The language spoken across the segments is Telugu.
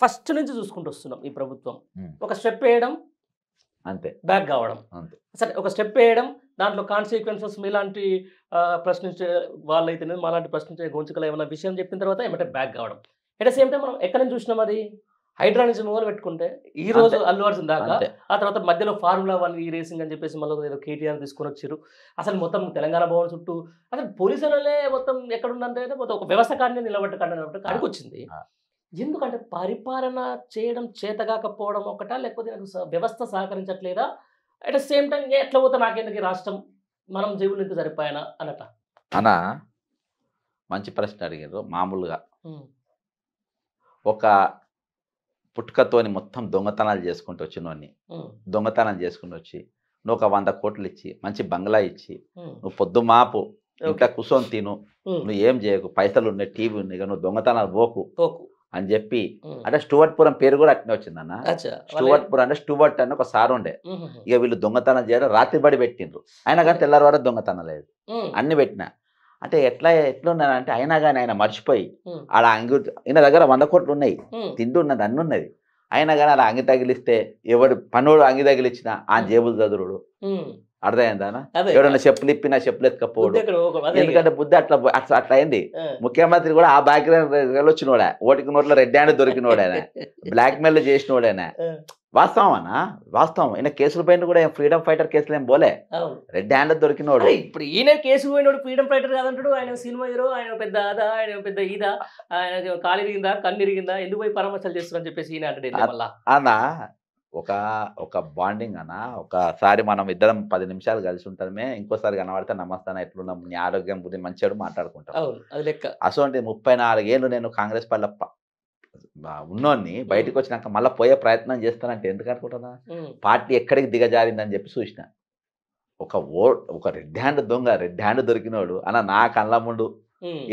ఫస్ట్ నుంచి చూసుకుంటూ వస్తున్నాం ఈ ప్రభుత్వం. ఉమ్, ఒక స్టెప్ వేయడం, అంతే బ్యాక్ కావడం. అంతే. సరే ఒక స్టెప్ వేయడం, దాంట్లో కాన్సిక్వెన్సెస్ మీలాంటి ప్రశ్నించే వాళ్ళైతేనే మాలాంటి ప్రశ్నించే గొంతుకలు ఏమైనా విషయం చెప్పిన తర్వాత ఏమంటే బ్యాక్ కావడం. ఎట్ ద సేమ్ టైం మనం ఎక్కడి నుంచి చూసినాం అది హైడ్రా నుంచి మొదలు పెట్టుకుంటే ఈ రోజు అంతే అల్లు అర్జున్ దాకా, అంతే. ఆ తర్వాత మధ్యలో ఫార్ములా 1 ఈ రేసింగ్ అని చెప్పేసి మళ్ళీ ఏదో కేటీఆర్ తీసుకొని వచ్చారు. అసలు మొత్తం తెలంగాణ భవన్ చుట్టూ అసలు పోలీసులే మొత్తం ఎక్కడుందంటే మొత్తం ఒక వ్యవస్థ కాడిని నిలబెట్టకండి కాడికి వచ్చింది. ఆ. ఎందుకంటే పరిపాలన చేయడం చేతగాకపోవడం ఒకటా, లేకపోతే నాకు వ్యవస్థ సహకరించట్లేదా, అట్ ద సేమ్ టైం ఎట్లా పోతే నాకెందుకు ఈ రాష్ట్రం, మనం జేబులు ఇంత సరిపోయానా అన్నట. అన్న మంచి ప్రశ్న అడిగారు. మామూలుగా ఒక పుట్టుకతోని మొత్తం దొంగతనాలు చేసుకుంటూ వచ్చినోన్ని దొంగతనం చేసుకుని వచ్చి నువ్వు ఒక 100 కోట్లు ఇచ్చి మంచి బంగ్లా ఇచ్చి నువ్వు పొద్దు మాపు ఇంట్లో కూర్చొని తిను, నువ్వు ఏం చేయకు, పైసలు ఉన్నాయి, టీవీ ఉన్నాయి, ఇక నువ్వు దొంగతనాలు పోకు అని చెప్పి, అంటే స్టూవర్ట్పురం పేరు కూడా అట్నే వచ్చిందన్న. స్టూవర్ట్పురం అంటే స్టూవర్ట్ అని ఒక సార్ ఉండే. ఇక వీళ్ళు దొంగతనం చేయడం రాత్రి బడి పెట్టిండ్రు, అయినా కానీ తెల్లారి వరకు దొంగతనం లేదు, అన్ని పెట్టినా. అంటే ఎట్లున్నానంటే అయినా కానీ ఆయన మర్చిపోయి ఆడ అంగి, ఈయన దగ్గర 100 కోట్లు ఉన్నాయి, తిండి ఉన్నది, అన్ని ఉన్నది, అయినా కానీ అలా అంగి తగిలిస్తే ఎవడు పనుడు అంగి తగిలిచ్చినా ఆ జేబులు చదురుడు. అర్థమైందా? ఎవడన్నా చెప్పులు ఇప్పినా చెప్పులు ఎత్తుకపోవడం. ఎందుకంటే బుద్ధి అట్లా అట్లా అట్లా అయింది. ముఖ్యమంత్రి కూడా ఆ బ్యాక్గ్రౌండ్ వచ్చినోడా, ఓటికి నోట్లో రెడ్ హ్యాండ్ దొరికినోడేనా, బ్లాక్ మెయిల్ చేసినోడేనా. వాస్తవం అన్నా, వాస్తవం. ఈయన కేసుల పైన కూడా ఫ్రీడమ్ ఫైటర్ కేసులు ఏం పోలే, రెడ్ హ్యాండ్ దొరికినోడు. ఇప్పుడు ఈయన కేసు పోయినోడు ఫ్రీడమ్ ఫైటర్ కాదంటాడు. ఆయన సినిమా హీరో, ఆయన పెద్ద అదా, ఆయన పెద్ద ఈదా, ఆయన కాలు ఇరిగిందా, కన్ను ఇరిగిందా, ఎందుకు పోయి పరామర్శలు చేస్తున్నారని చెప్పేసి ఈయన అంటాడు. అన్న ఒక బాండింగ్ అన్న, ఒకసారి మనం ఇద్దరం 10 నిమిషాలు కలిసి ఉంటామే, ఇంకోసారి కనబడితే నమస్తాన ఎట్లున్నాం, నీ ఆరోగ్యం గురించి మంచిగా మాట్లాడుకుంటాం. అసలు 34 ఏళ్ళు నేను కాంగ్రెస్ పార్టీ ఉన్నోన్ని బయటకు వచ్చినాక మళ్ళీ పోయే ప్రయత్నం చేస్తానంటే ఎందుకు అనుకుంటున్నా, పార్టీ ఎక్కడికి దిగజారిందని చెప్పి చూసిన. ఒక రెడ్ హ్యాండ్ దొంగ, రెడ్ హ్యాండ్ దొరికినోడు అన్న నా కళ్ళ ముందు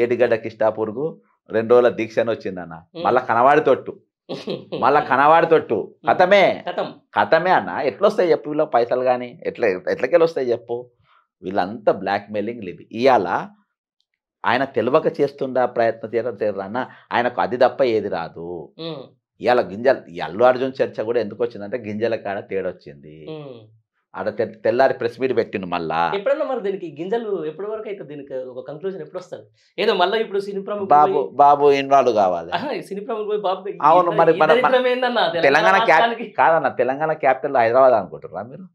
ఏటిగడ్డ కిష్టాపూర్కు 2 రోజుల దీక్షను వచ్చిందన్న. మళ్ళా కనవాడి తొట్టు కథమే అన్న. ఎట్లొస్తాయి చెప్పు వీళ్ళ పైసలు కానీ, ఎట్లకెళ్ళి వస్తాయి చెప్పు. వీళ్ళంతా బ్లాక్ మెయిలింగ్ లేదు. ఇవాళ ఆయన తెలియక చేస్తుండా ప్రయత్నం చేయడం అన్న, ఆయనకు అది తప్ప ఏది రాదు. ఇవాళ అల్లు అర్జున్ చర్చ కూడా ఎందుకు వచ్చిందంటే గింజల కాడ తేడొచ్చింది. ఆడ తెల్లారి ప్రెస్ మీట్ పెట్టిండు. మళ్ళా ఎప్పుడన్నా మరి దీనికి గింజలు ఎప్పటి వరకు అయితే దీనికి ఒక కంక్లూజన్ ఎప్పుడు వస్తుంది? ఏదో మళ్ళీ ఇప్పుడు సినీ ప్రముఖ బాబు ఇన్వాల్వ్ కావాలి. సినీ ప్రముఖ బాబు అవును. మరి తెలంగాణ కాదన్న, తెలంగాణ క్యాపిటల్ హైదరాబాద్ అనుకుంటారా మీరు?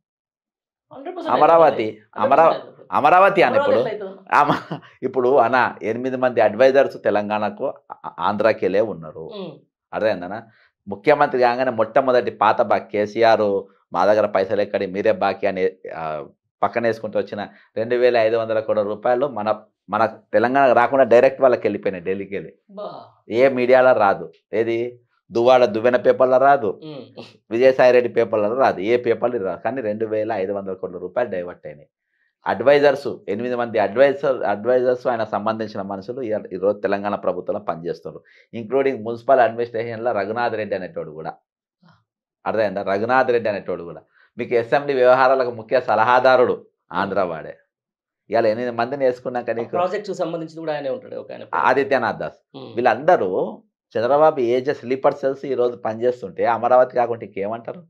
అమరావతి అని ఇప్పుడు అన్న 8 మంది అడ్వైజర్స్ తెలంగాణకు ఆంధ్రాకి వెళ్ళే ఉన్నారు. అర్థమైందనా? ముఖ్యమంత్రి కాగానే మొట్టమొదటి పాత కేసీఆర్ మా దగ్గర పైసలు ఎక్కడి, మీరే బాకీ అని పక్కన వేసుకుంటూ వచ్చిన 2,500 కోట్ల రూపాయలు మన తెలంగాణ రాకుండా డైరెక్ట్ వాళ్ళకి వెళ్ళిపోయినాయి, ఢిల్లీకి వెళ్ళి. ఏ మీడియాలో రాదు, ఏది దువ్వెన పేపర్లో రాదు, విజయసాయిరెడ్డి పేపర్లో రాదు, ఏ పేపర్లు రాదు. కానీ 2,500 కోట్ల రూపాయలు డైవర్ట్ అయినాయి. అడ్వైజర్స్ 8 మంది అడ్వైజర్స్ ఆయన సంబంధించిన మనుషులు ఈరోజు తెలంగాణ ప్రభుత్వంలో పనిచేస్తున్నారు. ఇంక్లూడింగ్ మున్సిపల్ అడ్మినిస్ట్రేషన్లో రఘునాథ్ రెడ్డి అనేటోడు కూడా. అర్థమైందా? రఘునాథ్ రెడ్డి అనేటోడు కూడా మీకు అసెంబ్లీ వ్యవహారాలకు ముఖ్య సలహాదారుడు, ఆంధ్రవాడే. ఇవాళ 8 మందిని వేసుకున్నాక నీకు ప్రాజెక్ట్ సంబంధించి కూడా ఆయనే ఉంటాడు, ఆదిత్యనాథ్ దాస్. వీళ్ళందరూ చంద్రబాబు ఏజ్ స్లీపర్ సెల్స్ ఈ రోజు పనిచేస్తుంటే అమరావతి కాకుండా ఇంకేమంటారు?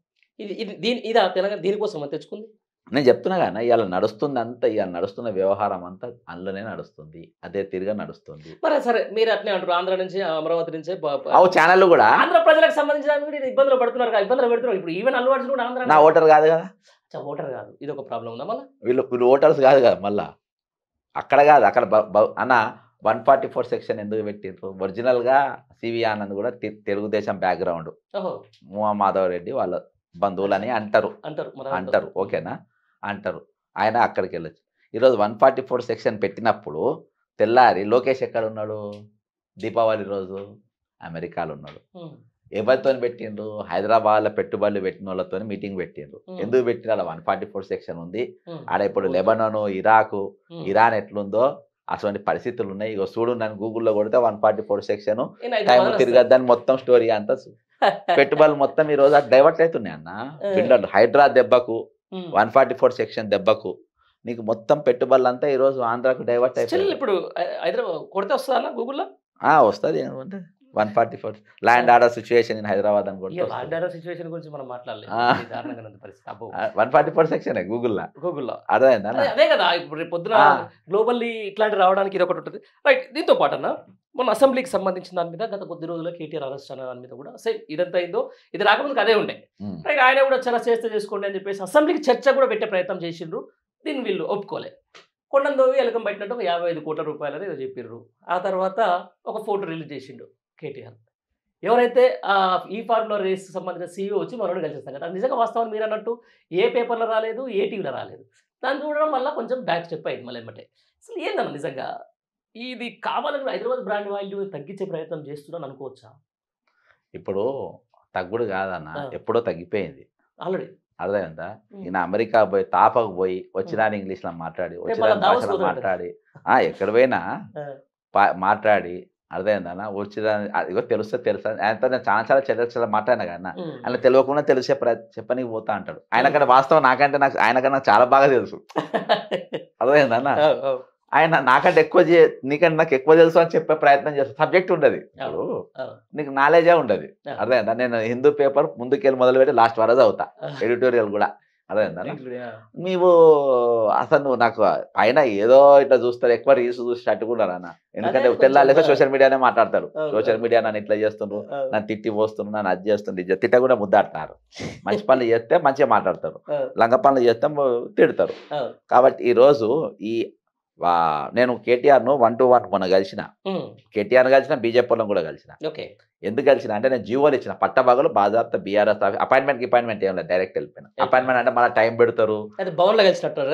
దీనికోసం తెచ్చుకుంది. నేను చెప్తున్నా కానీ ఇవాళ నడుస్తుంది అంతా, ఇవాళ నడుస్తున్న వ్యవహారం అంతా అందులోనే నడుస్తుంది, అదే తీరుగా నడుస్తుంది. మరి సరే మీరు అట్నే అంటారు, ఆంధ్ర నుంచి అమరావతి నుంచి ఛానల్ కూడా ఆంధ్ర ప్రజలకు సంబంధించిన ఇబ్బందులు పడుతున్నారు, ఇబ్బందులు పెడుతున్నారు. ఇప్పుడు ఈవెన్ అల్లు అర్జున్ కూడా ఆంధ్ర నా ఓటర్ కాదు కదా, ఓటర్ కాదు, ఇది ఒక ప్రాబ్లం ఉందా? మళ్ళీ వీళ్ళు ఓటర్స్ కాదు కదా, మళ్ళా అక్కడ కాదు, అక్కడ అన్న 144 సెక్షన్ ఎందుకు పెట్టిండ్రు? ఒరిజినల్గా సివి ఆనంద్ కూడా తెలుగుదేశం బ్యాక్గ్రౌండ్, మాధవ్ రెడ్డి వాళ్ళ బంధువులని అంటారు. ఓకేనా? అంటారు. ఆయన అక్కడికి వెళ్ళొచ్చు. ఈరోజు 144 సెక్షన్ పెట్టినప్పుడు తెల్లారి లోకేష్ ఎక్కడ ఉన్నాడు? దీపావళి రోజు అమెరికాలో ఉన్నాడు. ఎవరితో పెట్టిండ్రు? హైదరాబాద్లో పెట్టుబడులు పెట్టిన వాళ్ళతో మీటింగ్ పెట్టిండ్రు. ఎందుకు పెట్టిన? 144 సెక్షన్ ఉంది ఆడ. ఇప్పుడు లెబనాన్, ఇరాన్ ఎట్లుందో అటువంటి పరిస్థితులు ఉన్నాయి. ఇక చూడు, నన్ను గూగుల్లో కొడితే 144 సెక్షన్ టైం తిరగద్దని మొత్తం స్టోరీ అంతా పెట్టుబడులు మొత్తం ఈ రోజు డైవర్ట్ అవుతున్నాయి అన్న. పిల్లలు హైడ్రా దెబ్బకు, 144 సెక్షన్ దెబ్బకు నీకు మొత్తం పెట్టుబడులు అంతా ఈ రోజు ఆంధ్రాకు డైవర్ట్ అయిపోయింది. ఇప్పుడు హైదరాబాద్ కొడితే వస్తుందా గూగుల్లో? వస్తుంది. ఏమంటే 144 land order situation in Hyderabad అని ఇక కూడా ల్యాండ్ ఆర్డర్ సిచ్యువేషన్ గురించి మనం మాట్లాడలేదు. ఇది దారుణంగా ఉంది పరిస్థితి. అబ్బో 144 సెక్షన్ గూగుల్లో గూగుల్లో అర్థమైందా అదే కదా ఇప్పుడు రేపు పొద్దున గ్లోబల్లీ ఇట్లాంటి రావడానికి ఇది ఒకటి ఉంటుంది. రైట్. దీంతో పాటు అన్న మన అసెంబ్లీకి సంబంధించిన దాని మీద గత కొద్ది రోజుల్లో కేటీఆర్ అరెస్ట్ అనే దాని మీద కూడా సేమ్ ఇదంతా అయిందో ఇది రాకముందుకు అదే ఉండే. రైట్. ఆయన కూడా చేస్తే చేసుకోండి అని చెప్పేసి అసెంబ్లీకి చర్చ కూడా పెట్టే ప్రయత్నం చేసిండ్రు. దీన్ని వీళ్ళు ఒప్పుకోలే. కొండందోవి ఎలకం పెట్టినట్టు ఒక 55 కోట్ల రూపాయలని ఏదో చెప్పిర్రు. ఆ తర్వాత ఒక ఫోటో రిలీజ్ చేసిండు కేటీఆర్. ఎవరైతే ఈ ఫార్ములా రేస్ సంబంధించిన సీఈఓ వచ్చి మనోడు కలిసేస్తాం కదా, నిజంగా వాస్తవాన్ని మీరు అన్నట్టు ఏ పేపర్లో రాలేదు, ఏ టీవీలో రాలేదు. దాన్ని చూడడం వల్ల కొంచెం బ్యాక్ స్టెప్ అయింది మళ్ళీ ఎమ్మటే. అసలు ఏందన్న నిజంగా ఇది కావాలని హైదరాబాద్ బ్రాండ్ వాల్యూ తగ్గించే ప్రయత్నం చేస్తున్నాను అనుకోవచ్చా? ఇప్పుడు తగ్గుడు కాదన్న, ఎప్పుడో తగ్గిపోయింది ఆల్రెడీ. అర్థమైందా? ఈయన అమెరికా పోయి తాపకు పోయి వచ్చినాని ఇంగ్లీష్లో మాట్లాడి వచ్చిన భాషలో మాట్లాడి ఎక్కడ పోయినా మాట్లాడి అర్థమైందన్న వచ్చిన ఇగో తెలుస్తా తెలుసా ఆయనతో నేను చాలా చాలా మాట్లాడినా కన్నా ఆయన తెలియకుండా చెప్పనీకి పోతా అంటాడు. ఆయనకంటే వాస్తవం నాకంటే ఆయనకన్నా చాలా బాగా తెలుసు. అర్థమైందన్న? ఆయన నాకంటే ఎక్కువ నీకంటే నాకు ఎక్కువ తెలుసు అని చెప్పే ప్రయత్నం చేస్తాను. సబ్జెక్ట్ ఉండదు, ఇప్పుడు నీకు నాలెడ్జే ఉండదు. అర్థమైందా? నేను హిందూ పేపర్ ముందుకెళ్ళి మొదలుపెట్టి లాస్ట్ వరకు అవుతా, ఎడిటోరియల్ కూడా. అర్థమైందా? నీవు అసలు నువ్వు నాకు ఆయన ఏదో ఇట్లా చూస్తారు, ఎక్కువ రీల్స్ చూసి తట్టుకున్నారు అన్న. ఎందుకంటే తెల్లాలేక సోషల్ మీడియానే మాట్లాడతారు. సోషల్ మీడియా నన్ను ఇట్లా చేస్తుండ్రు, నన్ను తిట్టి పోస్తున్నారు, నన్ను అది చేస్తుండ్రు, తిట్ట కూడా ముద్దాడుతున్నారు. మంచి పనులు చేస్తే మంచిగా మాట్లాడతారు, లంగ పనులు చేస్తే తిడతారు. కాబట్టి ఈరోజు నేను కేటీఆర్ను 1-to-1 మొన్న కలిసిన, కేటీఆర్ కలిసిన, బీజేపీ వాళ్ళని కూడా కలిసిన. ఎందుకు కలిసిన అంటే నేను జీవోలు ఇచ్చిన పట్టభాగలు బాజాబ్తా బీఆర్ఎస్ అపాయింట్మెంట్ ఏం లేదు, డైరెక్ట్ వెళ్ళిపోయినా. అపాయింట్మెంట్ అంటే మళ్ళీ టైం పెడతారు,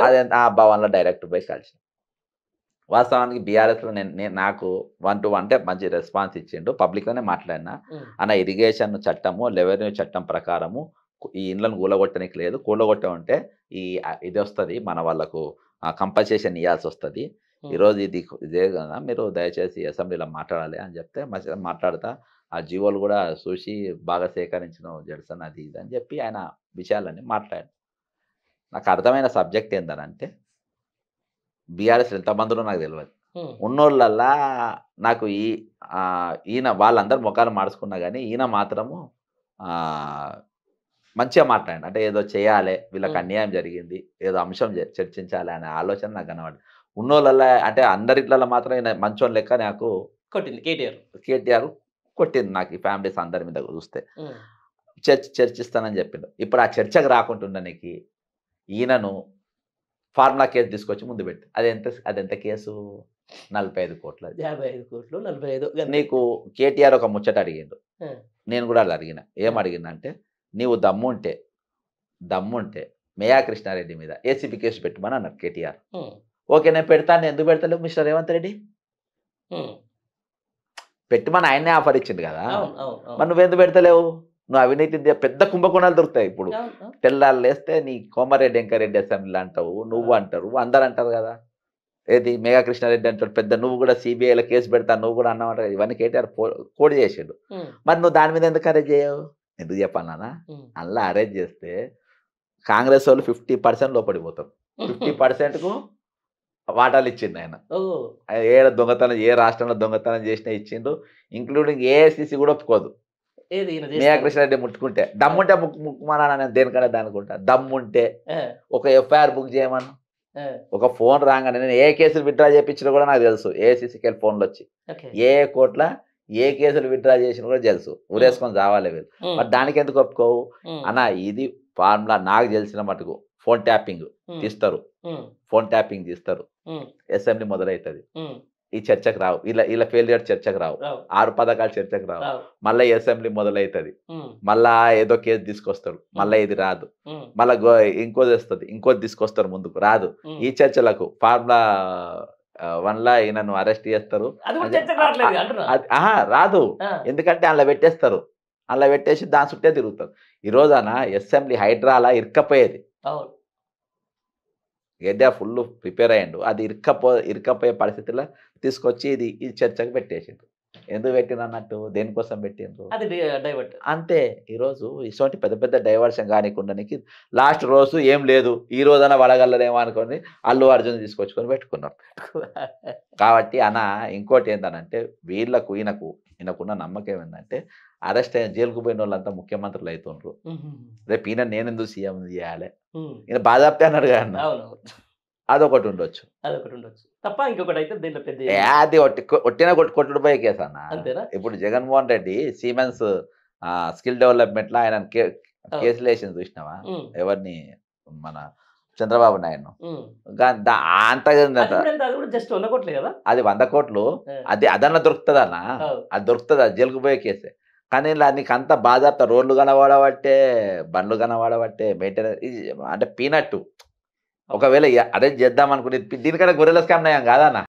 అదే ఆ భవన్లో డైరెక్ట్ పోయి కలిసిన. వాస్తవానికి బీఆర్ఎస్లో నాకు 1-to-1 అంటే మంచి రెస్పాన్స్ ఇచ్చిండు. పబ్లిక్లోనే మాట్లాడినా అన్న ఇరిగేషన్ చట్టము రెవెన్యూ చట్టం ప్రకారము ఈ ఇండ్లను కూలగొట్టడానికి లేదు, కూలగొట్టమంటే ఇది వస్తుంది మన వాళ్ళకు కంపల్సేషన్ ఇవ్వాల్సి వస్తుంది. ఈరోజు ఇదే కదా మీరు దయచేసి అసెంబ్లీలో మాట్లాడాలి అని చెప్తే మంచిగా మాట్లాడతా. ఆ జీవోలు కూడా చూసి బాగా సేకరించిన జడ్సన్ అది ఇది అని చెప్పి ఆయన విషయాలన్నీ మాట్లాడాడు. నాకు అర్థమైన సబ్జెక్ట్ ఏంటంటే బీఆర్ఎస్ ఎంతమందిలో నాకు తెలియదు, ఉన్నోళ్ళల్లా నాకు ఈయన వాళ్ళందరూ ముఖాలు మార్చుకున్నా కానీ ఈయన మాత్రము మంచిగా మాట్లాడండి. అంటే ఏదో చేయాలి, వీళ్ళకి అన్యాయం జరిగింది, ఏదో అంశం చర్చించాలి అనే ఆలోచన నాకు కనబడి. ఉన్నోళ్ళ అంటే అందరిట్లలో మాత్రం మంచోళ్ళ లెక్క నాకు కొట్టింది కేటీఆర్ కొట్టింది నాకు. ఈ ఫ్యామిలీస్ అందరి మీద చూస్తే చర్చిస్తానని చెప్పిండు. ఇప్పుడు ఆ చర్చకు రాకుంటుండ నీకు ఈయనను ఫార్ములా కేసు తీసుకొచ్చి ముందు పెట్టి అదెంత కేసు 45 కోట్లు, 55 కోట్లు 45. నీకు కేటీఆర్ ఒక ముచ్చట అడిగిండు, నేను కూడా అలా అడిగిన. ఏం అడిగిందంటే నీవు దమ్ముంటే మేయా కృష్ణారెడ్డి మీద ఏసీపీ కేసు పెట్టమని అన్నాడు కేటీఆర్. ఓకే నేను పెడతాను, ఎందుకు పెడతలేవు మిస్టర్ రేవంత్ రెడ్డి? పెట్టమని ఆయనే ఆఫర్ ఇచ్చింది కదా, మరి నువ్వెందుకు పెడతలేవు? నువ్వు అవినీతి పెద్ద కుంభకోణాలు దొరుకుతాయి. ఇప్పుడు తెల్లారు లేస్తే నీ కోమారెడ్డి వెంకరెడ్డి అసెంబ్లీ అంటావు, నువ్వు అంటారు, అందరు అంటారు కదా. ఏది మేఘా కృష్ణారెడ్డి అంటాడు పెద్ద, నువ్వు కూడా సిబిఐలో కేసు పెడతాను నువ్వు కూడా అన్నావు. ఇవన్నీ కేటీఆర్ కోడి చేసాడు. మరి నువ్వు దాని మీద ఎందుకు అరెస్ట్ చేయవు? ఎందుకు చెప్పాలన్నా, అలా అరెస్ట్ చేస్తే కాంగ్రెస్ వాళ్ళు 50% లోపడిపోతారు. 50%కు వాటాలు ఇచ్చిండు ఆయన. ఏ రాష్ట్రంలో దొంగతనం చేసినా ఇచ్చిండు, ఇంక్లూడింగ్ ఏఐసిసి కూడా ఒప్పుకోదు. మేఘా కృష్ణారెడ్డి ముట్టుకుంటే దమ్ముంటే ముక్కుమానా నేను దేనికన్నా దానికుంటా. దమ్ముంటే ఒక ఎఫ్ఐఆర్ బుక్ చేయమను, ఒక ఫోన్ రాగానే నేను ఏ కేసులు విత్డ్రా చేయించినా కూడా నాకు తెలుసు. ఏఐసిసికి వెళ్ళి ఫోన్లు వచ్చి ఏ కోట్ల ఏ కేసులు విత్డ్రా చేసినా కూడా తెలుసు. ఊరేసుకొని చావాలి వీళ్ళు. మరి దానికి ఎందుకు ఒప్పుకోవు అన్న? ఇది ఫార్ములా నాకు తెలిసిన మటుకు. ఫోన్ ట్యాపింగ్ తీస్తారు, అసెంబ్లీ మొదలవుతుంది, ఈ చర్చకు రావు, ఇలా ఫెయిలియర్ చర్చకు రావు, 6 పథకాలు చర్చకు రావు, మళ్ళీ అసెంబ్లీ మొదలవుతుంది, మళ్ళా ఏదో కేసు తీసుకొస్తారు, మళ్ళీ ఇది రాదు, మళ్ళా ఇంకోది వస్తుంది, ఇంకోటి తీసుకొస్తారు ముందుకు, రాదు. ఈ చర్చలకు ఫార్ములా 1లా ఈయనను అరెస్ట్ చేస్తారు, రాదు. ఎందుకంటే అలా పెట్టేస్తారు, అలా పెట్టేసి దాని చుట్టే తిరుగుతారు. ఈ రోజున అసెంబ్లీ హైడ్రాలా ఇరుక్కపోయేది, ఏదో ఫుల్ ప్రిపేర్ అయ్యిండు, అది ఇరుక్కపోయే పరిస్థితుల్లో తీసుకొచ్చి ఇది చర్చకు పెట్టేసిండు. ఎందుకు పెట్టిండ్రు అన్నట్టు, దేనికోసం పెట్టిండ్రు అంతే. ఈరోజు ఇటువంటి పెద్ద పెద్ద డైవర్షన్ కానికుండానికి లాస్ట్ రోజు ఏం లేదు, ఈ రోజైనా వడగల్లరేమో అనుకొని అల్లు అర్జున్ తీసుకొచ్చుకొని పెట్టుకున్నారు. కాబట్టి అన్న ఇంకోటి ఏంటనంటే వీళ్ళకు ఈయనకు ఈయనకున్న నమ్మకం ఏంటంటే అరెస్ట్ అయిన జైలుకు పోయిన వాళ్ళంతా ముఖ్యమంత్రులు అవుతుండ్రు, రేపు ఈయన నేను ఎందుకు సీఎం చేయాలి, ఈయన బాధాప్తే అన్నాడు కదా, అవునవును, అదొకటి ఉండొచ్చు. అదొకటి ఉండొచ్చు తప్ప ఇంకొకటి అయితే దీంట్లో పెద్ద అది ఒట్టిన కొట్టుడు పోయే కేసు అన్న. అంతేనా? ఇప్పుడు Jaganmohan Reddy siemens skill development లో ఆయన కేసులు వేసింది చూసినావా, ఎవరిని, మన చంద్రబాబు నాయుడు. అంత అది కూడా జస్ట్ 100 కోట్లే కదా, అది 100 కోట్లు, అది అదన్నా దొరుకుతుంది అన్న, అది దొరుకుతుంది, అది జైలుకు పోయే కేసే. కానీ ఇలా నీకు అంత బాధాప్త రోడ్లు కనవాడబట్టే, బండ్లు కనవాడబట్టే, మెయింటెనెన్స్ అంటే పీనట్టు. ఒకవేళ అరెస్ట్ చేద్దాం అనుకునేది దీనికంటే గొర్రెల స్కామ్ నయం కాదన్న.